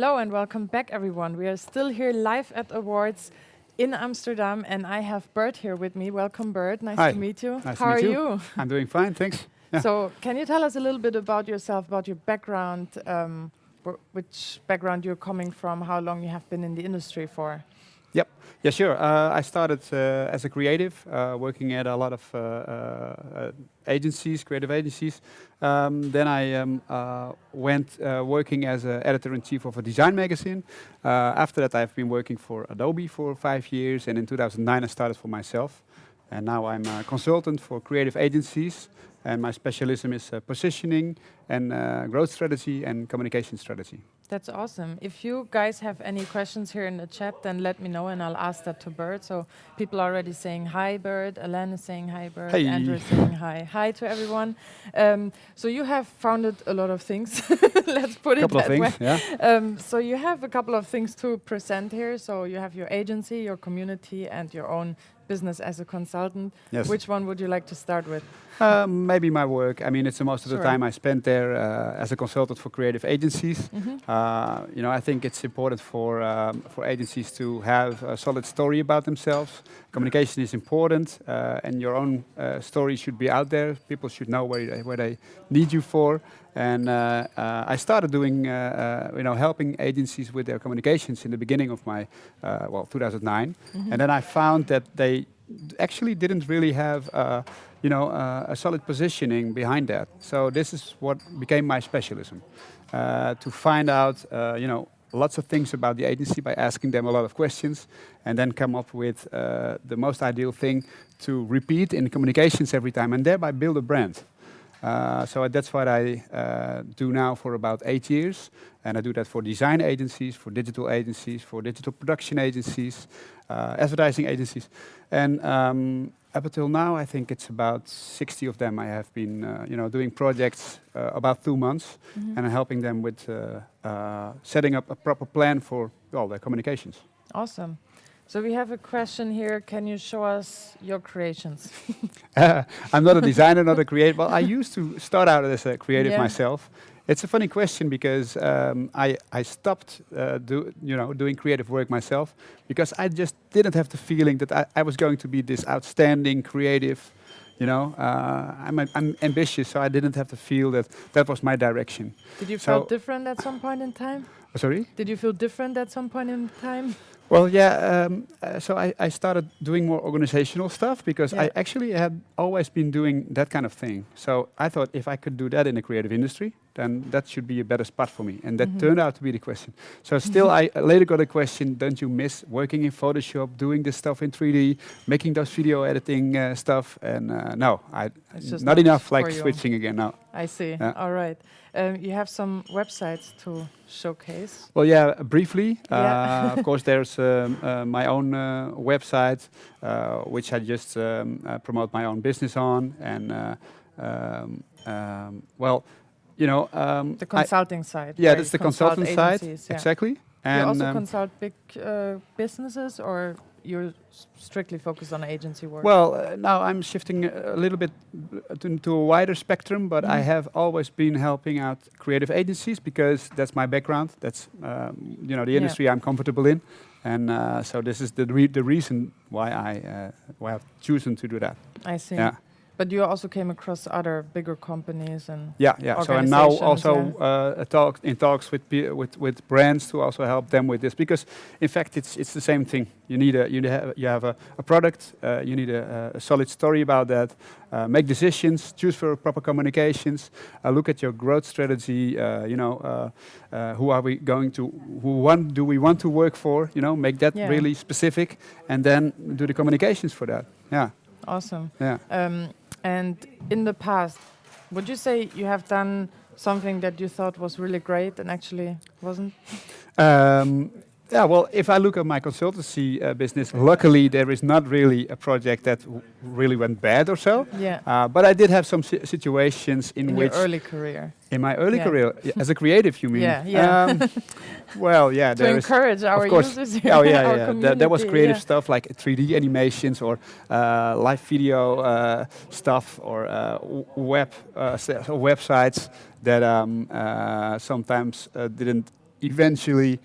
Hello and welcome back, everyone. We are still here live at Awwwards in Amsterdam, and I have Bert here with me. Welcome, Bert. Nice Hi. to meet you. Nice How to are meet you? I'm doing fine, thanks. Yeah. So, can you tell us a little bit about yourself, about your background, which background you're coming from, how long you have been in the industry for? Yep. Yeah, sure. I started as a creative, working at a lot of agencies, creative agencies. Then I went working as an editor-in-chief of a design magazine. After that, I've been working for Adobe for 5 years, and in 2009 I started for myself. And now I'm a consultant for creative agencies, and my specialism is positioning and growth strategy and communication strategy. That's awesome. If you guys have any questions here in the chat, then let me know and I'll ask that to Bert. So people are already saying hi, Bert. Alain is saying hi, Bert. Hey. Andrew is saying hi. Hi to everyone. So you have founded a lot of things. Let's put it that way. Couple of things, yeah. So you have a couple of things to present here. So you have your agency, your community, and your own business as a consultant. Yes. Which one would you like to start with? Maybe my work. I mean, it's most of the time I spent there as a consultant for creative agencies. I think it's important for agencies to have a solid story about themselves. Communication is important, and your own story should be out there. People should know where they need you for. And I started doing, helping agencies with their communications in the beginning of my, 2009. And then I found that they actually didn't really have, a solid positioning behind that. So this is what became my specialism, to find out, lots of things about the agency by asking them a lot of questions, and then come up with the most ideal thing to repeat in communications every time, and thereby build a brand. So that's what I do now for about 8 years, and I do that for design agencies, for digital production agencies, advertising agencies, and up until now, I think it's about 60 of them. I have been, doing projects about 2 months, and helping them with setting up a proper plan for all their communications. Awesome. So we have a question here. Can you show us your creations? I'm not a designer, not a creative. Well, I used to start out as a creative myself. It's a funny question because I stopped doing creative work myself because I just didn't have the feeling that I was going to be this outstanding creative. I'm ambitious, so I didn't have to feel that was my direction. Did you feel different at some point in time? Sorry? Did you feel different at some point in time? Well, yeah, so I started doing more organizational stuff because I actually had always been doing that kind of thing. So I thought if I could do that in the creative industry, then that should be a better spot for me. And that turned out to be the question. So still, I later got a question, don't you miss working in Photoshop, doing this stuff in 3D, making those video editing stuff? And no, it's just not enough like switching again, no. I see, all right. You have some websites to showcase? Well, yeah, briefly. Of course, there's my own website, which I just promote my own business on. And, the consulting side. Yeah, that's the consultant side, exactly. And you also consult big businesses, or you're strictly focused on agency work? Well, now I'm shifting a little bit to a wider spectrum, but I have always been helping out creative agencies because that's my background. That's the industry I'm comfortable in, and so this is the reason why I've chosen to do that. I see. Yeah. But you also came across other bigger companies and So I'm now also talks with brands to also help them with this, because in fact it's the same thing. You have a product. You need a solid story about that. Make decisions. Choose for proper communications. Look at your growth strategy. Who are we going to? Do we want to work for? Make that really specific, and then do the communications for that. Yeah. Awesome. Yeah. And in the past, would you say you have done something that you thought was really great and actually wasn't? Well, if I look at my consultancy business, luckily there is not really a project that really went bad or so. Yeah. But I did have some situations in which... your early career. In my early career, as a creative, you mean? Yeah. Well, yeah. To encourage our users here. Oh, yeah. There was creative stuff like 3D animations or live video stuff or websites that sometimes didn't eventually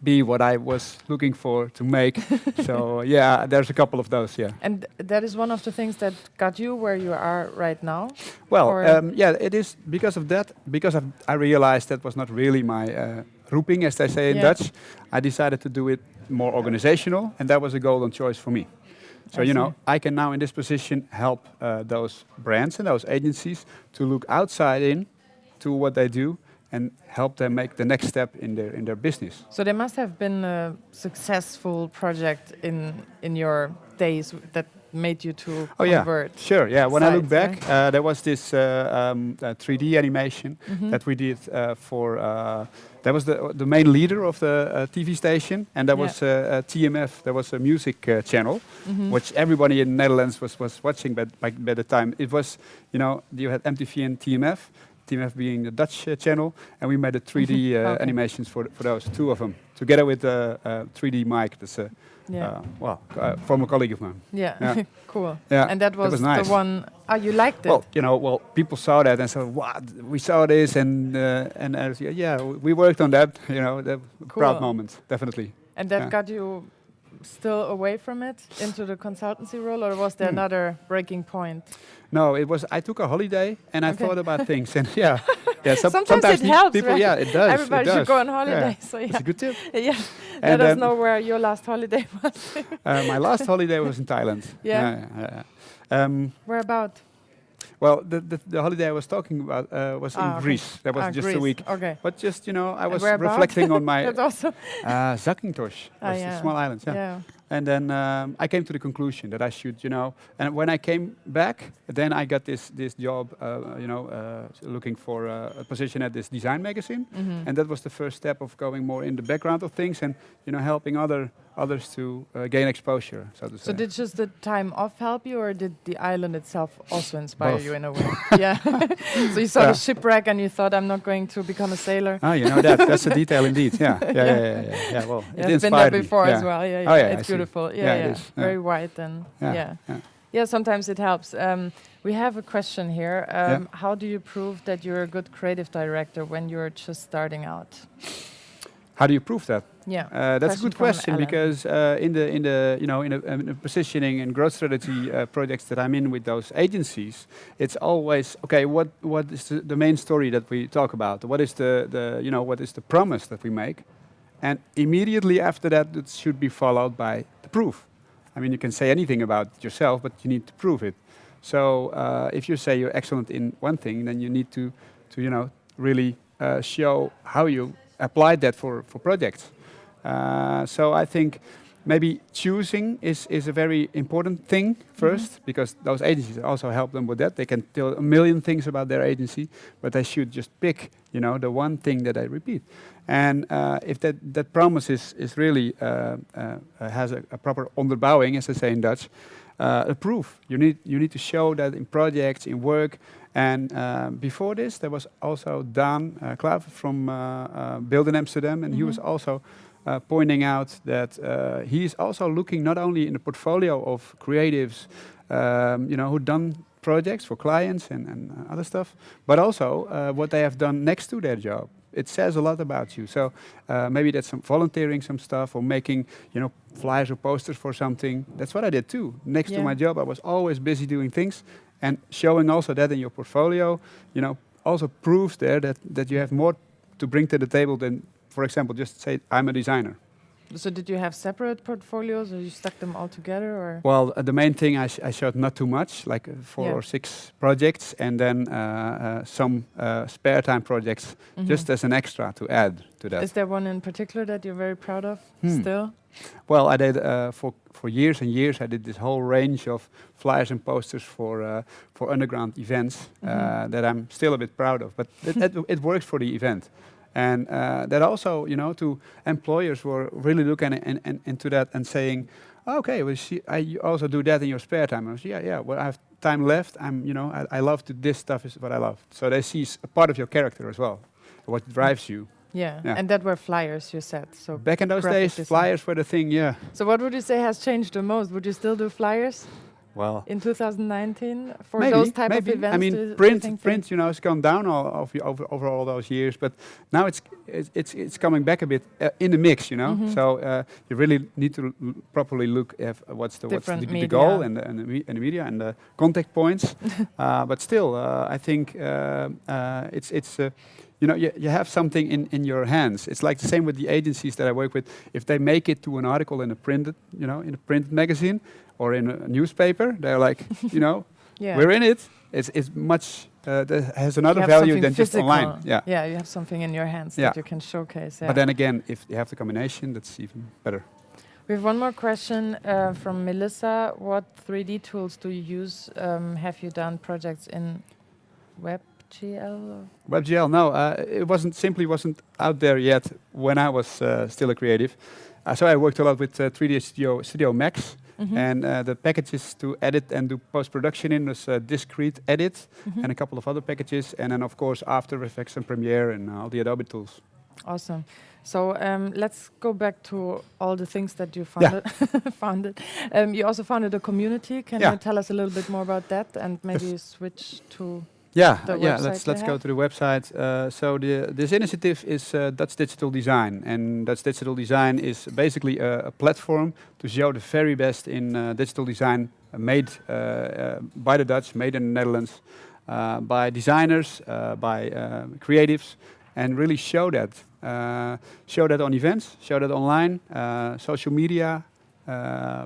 be what I was looking for to make. So yeah, there's a couple of those. Yeah. And that is one of the things that got you where you are right now? Well, Or- yeah, it is because of that. Because I realized that was not really my roeping, as they say in Yeah. Dutch. I decided to do it more organizational, and that was a golden choice for me. So I you know, see. I can now in this position help those brands and those agencies to look outside in to what they do and help them make the next step in their business. So there must have been a successful project in your days that made you to Oh yeah, convert. sure. Yeah, when I look sites, back, right? there was this 3D animation that we did for. That was the main leader of the TV station, and there was TMF. There was a music channel, which everybody in the Netherlands was watching. But by the time it was, you know, you had MTV and TMF. TMF being the Dutch channel, and we made a 3D Okay. animations for those two of them, together with the 3D mic. That's a former colleague of mine. Yeah, Yeah. cool. Yeah, And that was, was nice. the one. Oh, you liked it. Well, you know, people saw that and said, "What? We saw this," and I was, yeah, we worked on that. You know, the proud Cool. moment, definitely. And that yeah. got you still away from it into the consultancy role, or was there another breaking point? No, it was. I took a holiday and I Okay. thought about things, and yeah. Sometimes it helps, people. right? Yeah, it does. Everybody it should does. go on holiday. So It's yeah, a good tip. yeah. And Let us then- know where your last holiday was. My last holiday was in Thailand. Yeah? Where about? Well, the holiday I was talking about was in Okay. Greece. That was just Greece. a week. Okay. But just, you know, I was where about? reflecting on my That's also. Zakynthos. Was yeah. a small island. Yeah. Yeah. And then I came to the conclusion that I should, you know, and when I came back, then I got this job, you know, looking for a position at this design magazine, and that was the first step of going more in the background of things and, you know, helping others to gain exposure, so to say. So did just the time off help you, or did the island itself also inspire Both. you in a way? Yeah. So you saw the shipwreck and you thought, I'm not going to become a sailor. Ah, you know that's a detail indeed. Yeah. Well, it I've been there inspired me. before Yeah. as well. Yeah, Oh, yeah, I it's see. beautiful. Yeah, Yeah, yeah. it is. Yeah. Very white and yeah. Sometimes it helps. We have a question here. How do you prove that you're a good creative director when you're just starting out? How do you prove that? Yeah, That's a good from question Ellen. because in the you know in the positioning and growth strategy projects that I'm in with those agencies, it's always okay. What is the main story that we talk about? What is the you know what is the promise that we make? And immediately after that, it should be followed by the proof. I mean, you can say anything about yourself, but you need to prove it. So if you say you're excellent in one thing, then you need to you know really show how you applied that for projects. So I think maybe choosing is a very important thing first, because those agencies also help them with that. They can tell a million things about their agency, but they should just pick, you know, the one thing that they repeat. And if that promise is really has a proper onderbouwing, as I say in Dutch, a proof. You need to show that in projects, in work. And before this, there was also Daan Klaver from Build in Amsterdam, and he was also pointing out that he is also looking not only in the portfolio of creatives, you know, who done projects for clients and other stuff, but also what they have done next to their job. It says a lot about you. So maybe that's some volunteering, some stuff, or making, you know, flyers or posters for something. That's what I did too. Next to my job, I was always busy doing things, and showing also that in your portfolio, you know, also proves there that you have more to bring to the table than, for example, just say I'm a designer. So did you have separate portfolios, or you stuck them all together, or? Well, the main thing I showed not too much, like 4 or 6 projects, and then some spare time projects, just as an extra to add to that. Is there one in particular that you're very proud of still? Well, I did for years and years. I did this whole range of flyers and posters for underground events that I'm still a bit proud of. But it works for the event. And that also, you know, to employers were really looking into that and saying, okay, well, I also do that in your spare time. I was, yeah. Well, I have time left. You know, I love to. This stuff is what I love. So they see a part of your character as well, what drives you. Yeah, Yeah. and that were flyers, you said. So Back in those graphic days, design. flyers were the thing. Yeah. So what would you say has changed the most? Would you still do flyers? Well, in 2019 for maybe, those type of maybe. events? I mean, do you think print, you know, has gone down over all those years, but now it's coming back a bit in the mix, you know. So you really need to properly look at what's the goal and the media and the contact points. But still, I think it's. You know, you have something in your hands. It's like the same with the agencies that I work with. If they make it to an article in a printed, you know, in a printed magazine or in a newspaper, they're like, you know, we're in it. It's much that has another value than just online. Yeah, yeah, you have something in your hands that you can showcase. Yeah. But then again, if you have the combination, that's even better. We have one more question from Melissa. What 3D tools do you use? Have you done projects in WebGL? WebGL, no, it wasn't out there yet when I was still a creative. So I worked a lot with 3D Studio Max, and the packages to edit and do post-production in was Discrete Edit and a couple of other packages, and then of course After Effects and Premiere and all the Adobe tools. Awesome. So let's go back to all the things that you founded. You also founded a community. Can you tell us a little bit more about that and maybe switch to the website? Let's go to the website. So this initiative is Dutch Digital Design, and Dutch Digital Design is basically a platform to show the very best in digital design made by the Dutch, made in the Netherlands, by designers, by creatives, and really show that on events, show that online, social media,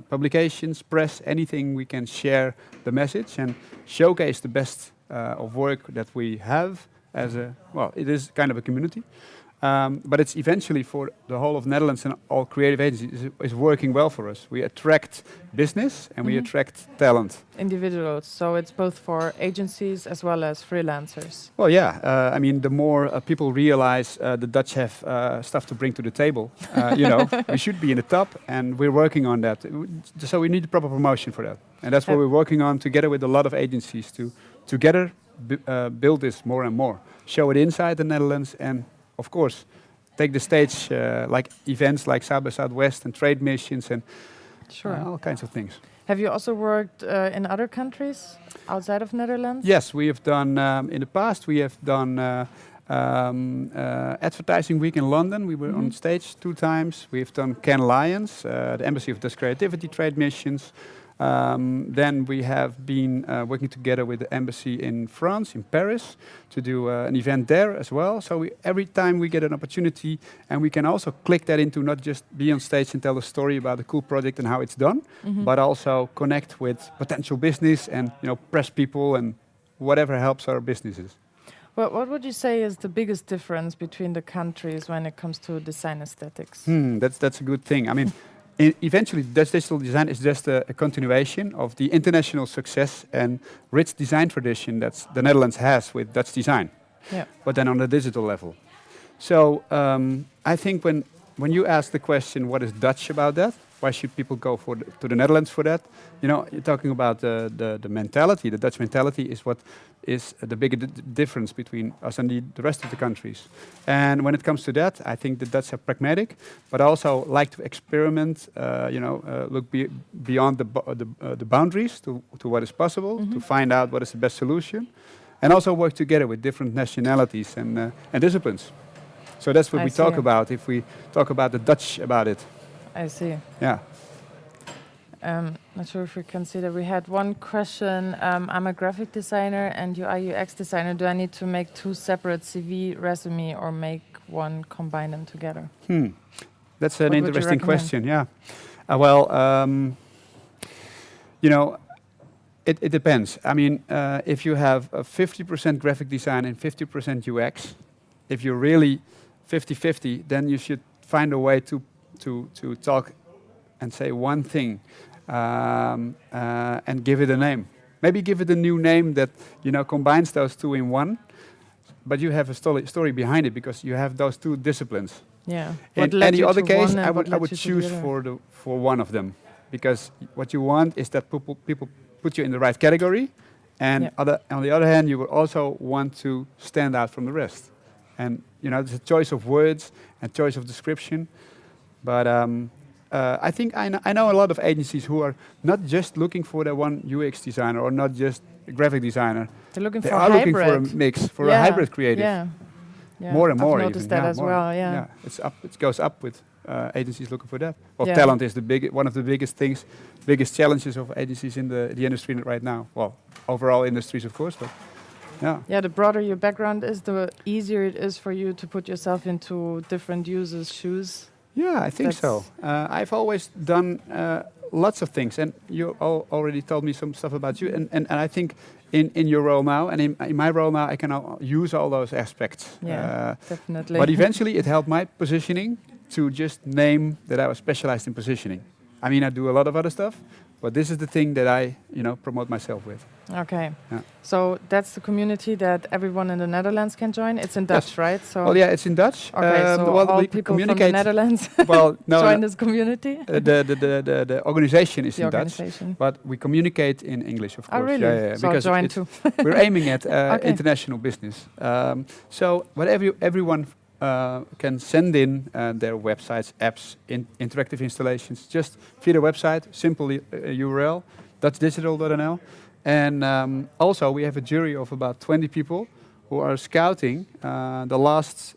publications, press, anything we can share the message and showcase the best of work that we have as it is kind of a community. But it's eventually for the whole of Netherlands and all creative agencies is working well for us. We attract business and we attract talent. Individuals, so it's both for agencies as well as freelancers. Well, yeah. I mean, the more people realize the Dutch have stuff to bring to the table, you know, we should be in the top, and we're working on that. So we need the proper promotion for that, and that's what we're working on together with a lot of agencies to together build this more and more, show it inside the Netherlands, and of course, take the stage like events like South by Southwest and trade missions and all kinds of things. Have you also worked in other countries outside of Netherlands? Yes, we have done, in the past we have done Advertising Week in London. We were on stage 2 times. We have done Cannes Lions, the Embassy of Dutch Creativity trade missions. Then we have been working together with the embassy in France, in Paris, to do an event there as well. So every time we get an opportunity, and we can also click that into not just be on stage and tell a story about a cool project and how it's done, but also connect with potential business and press people and whatever helps our businesses. Well, what would you say is the biggest difference between the countries when it comes to design aesthetics? That's a good thing. I mean, eventually, Dutch digital design is just a continuation of the international success and rich design tradition that the Netherlands has with Dutch design, but then on the digital level. So I think when you ask the question, what is Dutch about that? Why should people go to the Netherlands for that? You're talking about the mentality. The Dutch mentality is what is the big difference between us and the rest of the countries. And when it comes to that, I think the Dutch are pragmatic, but also like to experiment. Look beyond the boundaries to what is possible, to find out what is the best solution, and also work together with different nationalities and disciplines. So that's what we talk about if we talk about the Dutch about it. I see. Yeah. Not sure if we can see that. We had one question. I'm a graphic designer and UI UX designer. Do I need to make 2 separate CV resume or make one, combine them together? That's an interesting question. Yeah. It depends. I mean, if you have a 50% graphic design and 50% UX, if you're really 50-50, then you should find a way to talk and say one thing and give it a name. Maybe give it a new name that combines those 2 in one, but you have a story behind it because you have those 2 disciplines. Yeah. In any other case, I would choose for one of them, because what you want is that people put you in the right category, and on the other hand, you will also want to stand out from the rest. And there's a choice of words and choice of description. But I think I know a lot of agencies who are not just looking for the one UX designer or not just a graphic designer. They're looking They for are looking hybrid. for a mix, for a hybrid creative. Yeah. More and more. I've noticed even. that as more. well. Yeah. Yeah, it's up. It goes up with agencies looking for that. Well, Yeah. talent is one of the biggest things, biggest challenges of agencies in the industry right now. Well, overall industries, of course, but yeah. Yeah, the broader your background is, the easier it is for you to put yourself into different users' shoes. Yeah, I think so. I've always done lots of things, and you already told me some stuff about you, and I think in your role now, and in my role now, I can use all those aspects. Yeah, definitely. But eventually it helped my positioning to just name that I was specialized in positioning. I mean, I do a lot of other stuff, but this is the thing that I, promote myself with. Okay. Yeah. So that's the community that everyone in the Netherlands can join. It's in Dutch, right? So well, yeah, it's in Dutch. Okay, so well, all we people from the communicate. Netherlands Well, no, join this community. the organization is The in Dutch, organization. but we communicate in English, of course. Oh, really? Yeah, So because join it's- too. we're aiming at Okay. international business. So whatever everyone can send in their websites, apps, interactive installations, just via the website, simple URL, dutchdigital.nl. And also we have a jury of about 20 people who are scouting the last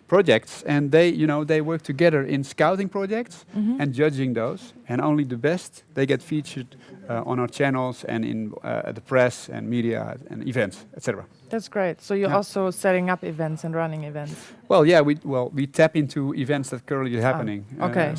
projects, and they work together in scouting projects and judging those, and only the best, they get featured on our channels and in the press and media and events, etc. That's great. So you're also setting up events and running events. Well, yeah, we tap into events that currently happening. Okay.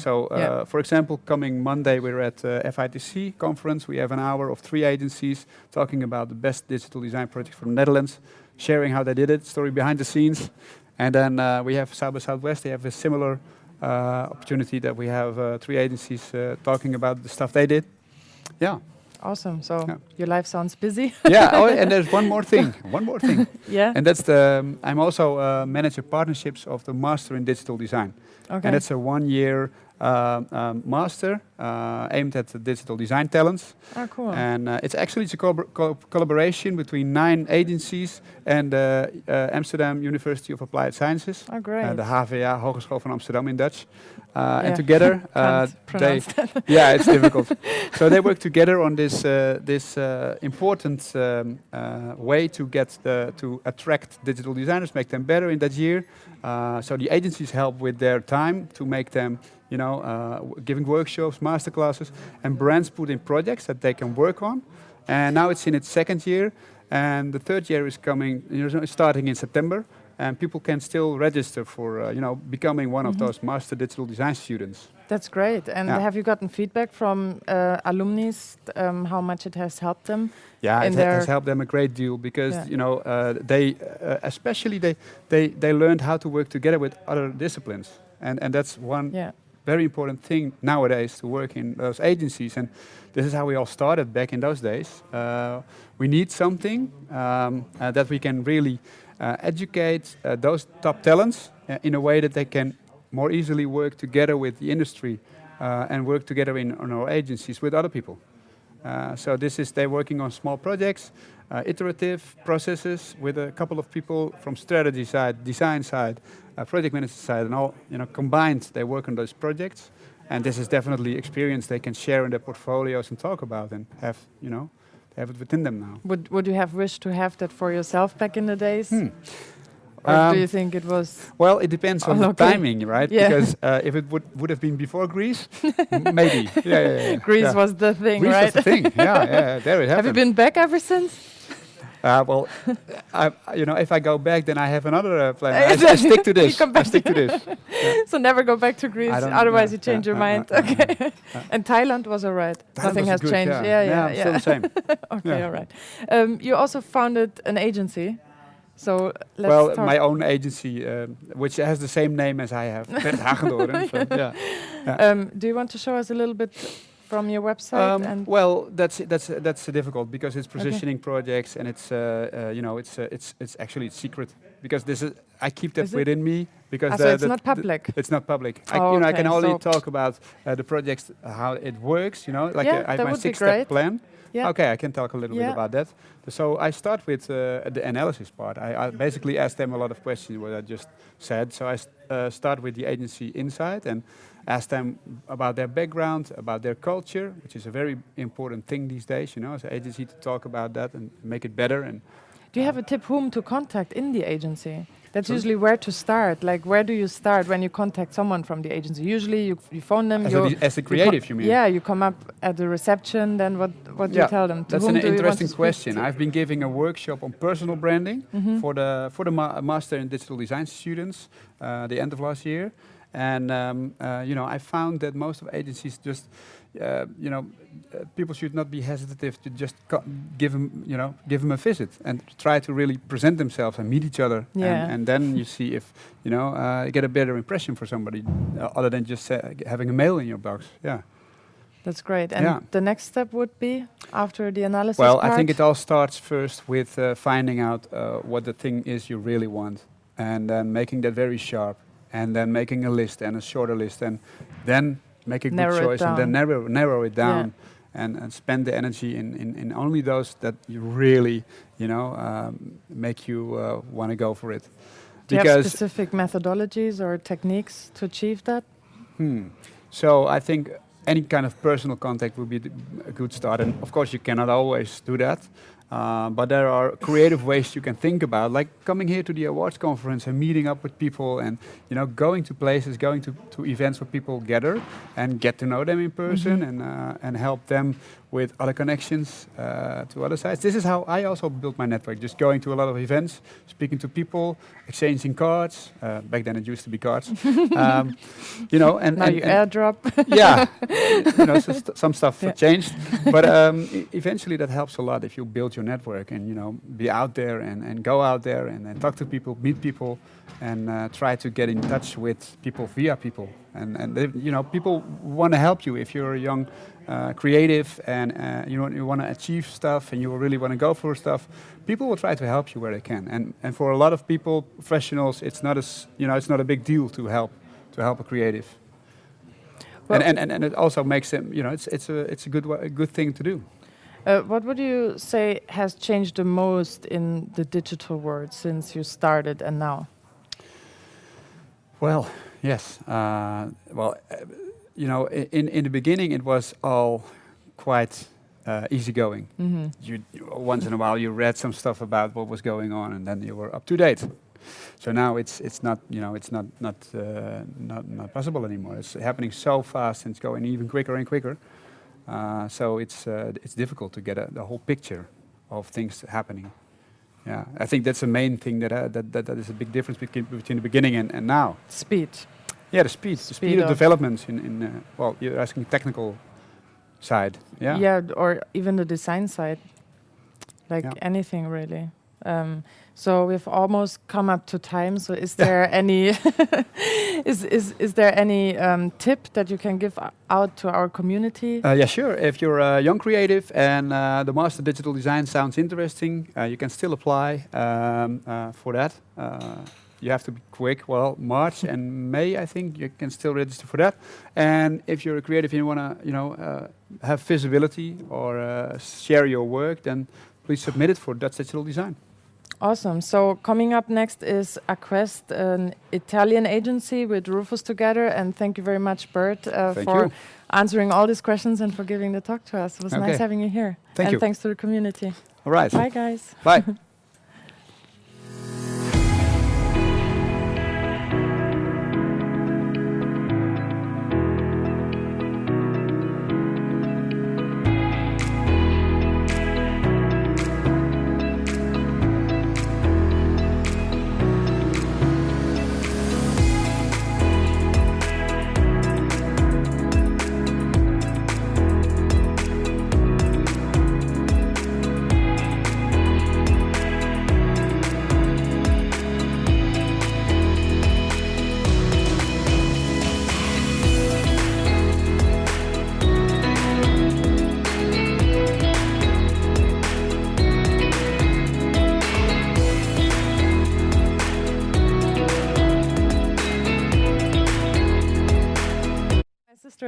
For example, coming Monday we're at FITC conference. We have an hour of 3 agencies talking about the best digital design project from the Netherlands, sharing how they did it, story behind the scenes. And then we have South by Southwest. They have a similar opportunity that we have 3 agencies talking about the stuff they did. Yeah. Awesome. So your life sounds busy. Yeah. Oh, and there's one more thing. Yeah. And that's I'm also manager partnerships of the Master in Digital Design. Okay. And it's a 1-year master aimed at the digital design talents. Oh, cool. And it's a collaboration between 9 agencies and Amsterdam University of Applied Sciences. Oh, great. The HVA, Hogeschool van Amsterdam in Dutch. And together, it's difficult. So they work together on this important way to attract digital designers, make them better in that year. So the agencies help with their time to make them, giving workshops, masterclasses, and brands put in projects that they can work on. And now it's in its 2nd year, and the 3rd year is coming, starting in September. And people can still register for, becoming one of those master digital design students. That's great. And have you gotten feedback from alumni, how much it has helped them? Yeah, it has helped them a great deal because they, especially they learned how to work together with other disciplines, and that's one very important thing nowadays to work in those agencies. And this is how we all started back in those days. We need something that we can really educate those top talents in a way that they can more easily work together with the industry and work together on our agencies with other people. So they're working on small projects, iterative processes with a couple of people from strategy side, design side, project manager side, and all combined. They work on those projects, and this is definitely experience they can share in their portfolios and talk about, and have have it within them now. Would you have wished to have that for yourself back in the days? Or do you think it was? Well, it depends on the timing, right? Yeah. Because if it would have been before Greece, maybe. Yeah. Greece was the thing, Greece right? was the thing. Yeah. There it happened. Have you been back ever since? Well, if I go back, then I have another plan. I stick to this. I stick to this. Yeah. So never go back to Greece. Otherwise, you change your mind. Okay. And Thailand was alright. Nothing has good, changed. Yeah, still the same. Okay, alright. You also founded an agency. So let's well, start. my own agency, which has the same name as I have, Bert Hagendoorn. So, do you want to show us a little bit from your website? Well, that's difficult because it's positioning projects, and it's it's actually secret because I keep that within me because so it's not public. It's not public. I can only talk about the projects, how it works. I have my 6-step plan. Yeah. Okay, I can talk a little bit about that. So I start with the analysis part. I basically ask them a lot of questions, what I just said. So I start with the agency inside, and ask them about their background, about their culture, which is a very important thing these days, you know, as an agency to talk about that and make it better. And do you have a tip whom to contact in the agency? That's usually where to start. Like, where do you start when you contact someone from the agency? Usually you phone them. As a creative, you mean? Yeah, you come up at the reception, then what do you tell them? That's an interesting question. I've been giving a workshop on personal branding for the Master in Digital Design students the end of last year. And, you know, I found that most of agencies just, you know, people should not be hesitant to just give them a visit and try to really present themselves and meet each other. Yeah. And then you see if, you know, you get a better impression for somebody other than just having a mail in your box. Yeah. That's great. And the next step would be after the analysis part? I think it all starts first with finding out what the thing is you really want, and then making that very sharp, and then making a list and a shorter list, and then make a good choice, and then narrow it down, and spend the energy in only those that you really, you know, make you want to go for it. Do you have specific methodologies or techniques to achieve that? So I think any kind of personal contact would be a good start, and of course you cannot always do that. But there are creative ways you can think about, like coming here to the awards conference and meeting up with people, and, you know, going to places, going to events where people gather and get to know them in person, and help them with other connections to other sites. This is how I also built my network, just going to a lot of events, speaking to people, exchanging cards. Back then it used to be cards. You know, and now you airdrop. Yeah, you know, so some stuff changed, but eventually that helps a lot if you build your network and, you know, be out there and go out there and talk to people, meet people, and try to get in touch with people via people. And they, you know, people want to help you if you're a young creative and you want to achieve stuff and you really want to go for stuff. People will try to help you where they can. And for a lot of people, professionals, it's not it's not a big deal to help a creative. Well, and it also makes them, you know, it's a good thing to do. What would you say has changed the most in the digital world since you started and now? Well, yes. You know, in the beginning it was all quite easygoing. You once in a while you read some stuff about what was going on, and then you were up to date. So now it's not, you know, it's not possible anymore. It's happening so fast and it's going even quicker and quicker. So it's difficult to get the whole picture of things happening. Yeah, I think that's the main thing that is a big difference between the beginning and now. Speed. Yeah, the speed of developments in well, you're asking technical side. Yeah. Yeah, or even the design side, like anything really. So we've almost come up to time. So is there any is there any tip that you can give out to our community? Yeah, sure. If you're a young creative and the Master Digital Design sounds interesting, you can still apply for that. You have to be quick. Well, March and May, I think you can still register for that. And if you're a creative and you want to, you know, have visibility or share your work, then please submit it for Dutch Digital Design. Awesome. So coming up next is Aquest, an Italian agency with Rufus together. And thank you very much, Bert, for answering all these questions and for giving the talk to us. It was nice having you here. Thank you. And thanks to the community. All right. Bye, guys. Bye.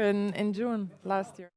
In June last year.